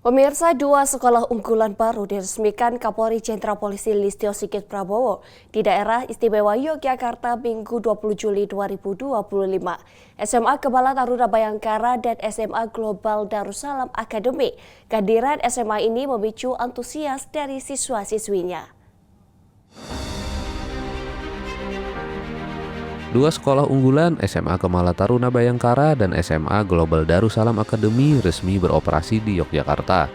Pemirsa, dua sekolah unggulan baru diresmikan Kapolri Jenderal Polisi Listio Sigit Prabowo di daerah istimewa Yogyakarta Minggu 20 Juli 2025. SMA Kepala Taruna Bayangkara dan SMA Global Darussalam Academy. Kehadiran SMA ini memicu antusias dari siswa-siswinya. Dua sekolah unggulan SMA Kepala Taruna Bayangkara dan SMA Global Darussalam Academy resmi beroperasi di Yogyakarta.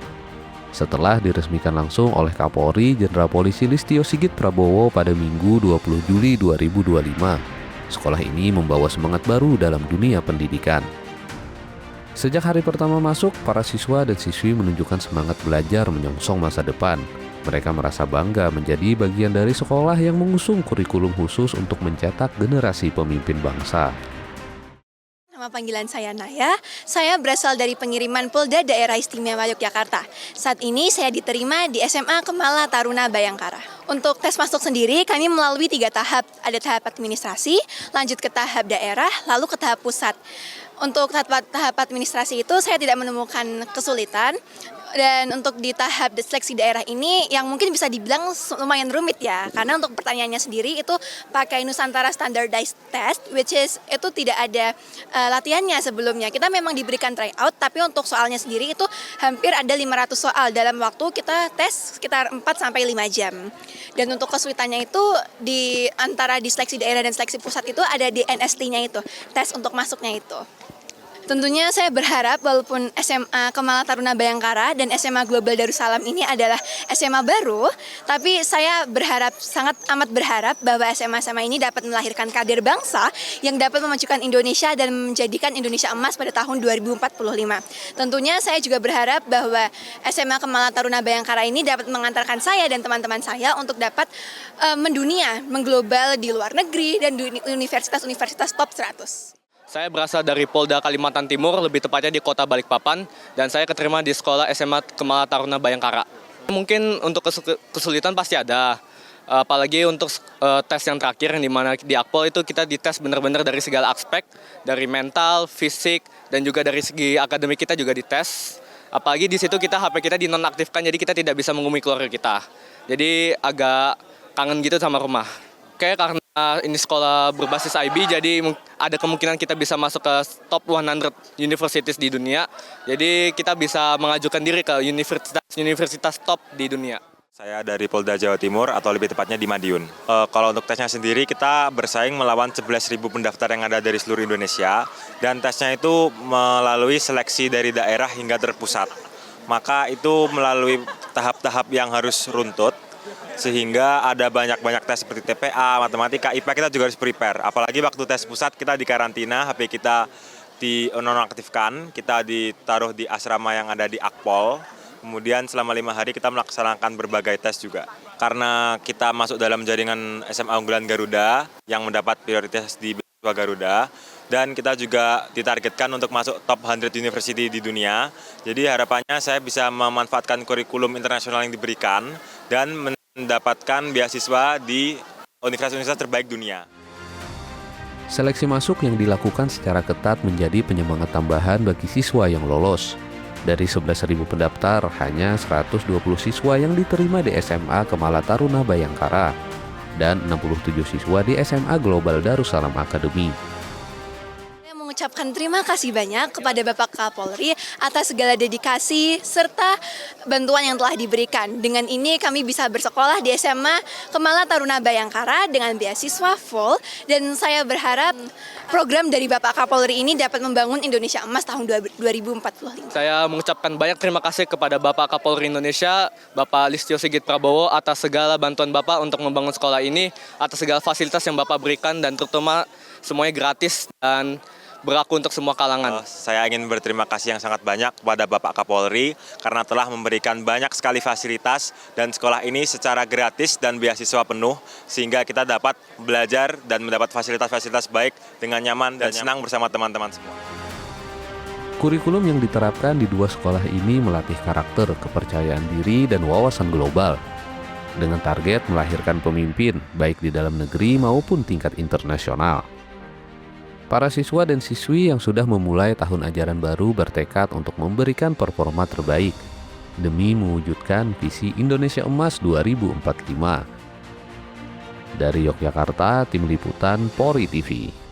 Setelah diresmikan langsung oleh Kapolri Jenderal Polisi Listio Sigit Prabowo pada Minggu 20 Juli 2025, sekolah ini membawa semangat baru dalam dunia pendidikan. Sejak hari pertama masuk, para siswa dan siswi menunjukkan semangat belajar menyongsong masa depan. Mereka merasa bangga menjadi bagian dari sekolah yang mengusung kurikulum khusus untuk mencetak generasi pemimpin bangsa. Nama panggilan saya Naya, saya berasal dari pengiriman Polda Daerah Istimewa Yogyakarta. Saat ini saya diterima di SMA Kepala Taruna Bayangkara. Untuk tes masuk sendiri kami melalui 3 tahap. Ada tahap administrasi, lanjut ke tahap daerah, lalu ke tahap pusat. Untuk tahap administrasi itu saya tidak menemukan kesulitan. Dan untuk di tahap seleksi daerah ini yang mungkin bisa dibilang lumayan rumit ya. Karena untuk pertanyaannya sendiri itu pakai Nusantara Standardized Test, which is itu tidak ada latihannya sebelumnya. Kita memang diberikan tryout, tapi untuk soalnya sendiri itu hampir ada 500 soal dalam waktu kita tes sekitar 4-5 jam. Dan untuk kesulitannya itu di antara di seleksi daerah dan seleksi pusat itu ada di NST-nya itu, tes untuk masuknya itu. Tentunya saya berharap walaupun SMA Kepala Taruna Bayangkara dan SMA Global Darussalam ini adalah SMA baru, tapi saya sangat amat berharap bahwa SMA-SMA ini dapat melahirkan kader bangsa yang dapat memajukan Indonesia dan menjadikan Indonesia emas pada tahun 2045. Tentunya saya juga berharap bahwa SMA Kepala Taruna Bayangkara ini dapat mengantarkan saya dan teman-teman saya untuk dapat mendunia, mengglobal di luar negeri dan di universitas-universitas top 100. Saya berasal dari Polda Kalimantan Timur, lebih tepatnya di Kota Balikpapan, dan saya keterima di sekolah SMA Kepala Taruna Bayangkara. Mungkin untuk kesulitan pasti ada, apalagi untuk tes yang terakhir, yang dimana di Akpol itu kita dites benar-benar dari segala aspek, dari mental, fisik, dan juga dari segi akademik kita juga dites. Apalagi di situ kita HP kita dinonaktifkan, jadi kita tidak bisa menghubungi keluarga kita. Jadi agak kangen gitu sama rumah. Kayak karena ini sekolah berbasis IB, jadi ada kemungkinan kita bisa masuk ke top 100 universities di dunia. Jadi kita bisa mengajukan diri ke universitas top di dunia. Saya dari Polda Jawa Timur atau lebih tepatnya di Madiun. Kalau untuk tesnya sendiri kita bersaing melawan 11.000 pendaftar yang ada dari seluruh Indonesia. Dan tesnya itu melalui seleksi dari daerah hingga terpusat. Maka itu melalui tahap-tahap yang harus runtut. Sehingga ada banyak tes seperti TPA, matematika, IPA kita juga harus prepare. Apalagi waktu tes pusat kita di karantina, HP kita dinonaktifkan, kita ditaruh di asrama yang ada di Akpol. Kemudian selama 5 hari kita melaksanakan berbagai tes juga. Karena kita masuk dalam jaringan SMA unggulan Garuda yang mendapat prioritas di beasiswa Garuda. Dan kita juga ditargetkan untuk masuk top 100 university di dunia. Jadi harapannya saya bisa memanfaatkan kurikulum internasional yang diberikan dan mendapatkan beasiswa di universitas-universitas terbaik dunia. Seleksi masuk yang dilakukan secara ketat menjadi penyemangat tambahan bagi siswa yang lolos. Dari 11.000 pendaftar, hanya 120 siswa yang diterima di SMA Kepala Taruna Bayangkara dan 67 siswa di SMA Global Darussalam Academy. Mengucapkan terima kasih banyak kepada Bapak Kapolri atas segala dedikasi serta bantuan yang telah diberikan. Dengan ini kami bisa bersekolah di SMA Kepala Taruna Bayangkara dengan beasiswa full, dan saya berharap program dari Bapak Kapolri ini dapat membangun Indonesia emas tahun 2045. Saya mengucapkan banyak terima kasih kepada Bapak Kapolri Indonesia, Bapak Listio Sigit Prabowo atas segala bantuan Bapak untuk membangun sekolah ini, atas segala fasilitas yang Bapak berikan dan terutama semuanya gratis dan berlaku untuk semua kalangan. Saya ingin berterima kasih yang sangat banyak kepada Bapak Kapolri karena telah memberikan banyak sekali fasilitas dan sekolah ini secara gratis dan beasiswa penuh sehingga kita dapat belajar dan mendapat fasilitas-fasilitas baik dengan nyaman dan senang bersama teman-teman semua. Kurikulum yang diterapkan di dua sekolah ini melatih karakter, kepercayaan diri, dan wawasan global. Dengan target melahirkan pemimpin baik di dalam negeri maupun tingkat internasional. Para siswa dan siswi yang sudah memulai tahun ajaran baru bertekad untuk memberikan performa terbaik. demi mewujudkan visi Indonesia Emas 2045. Dari Yogyakarta, Tim Liputan Polri TV.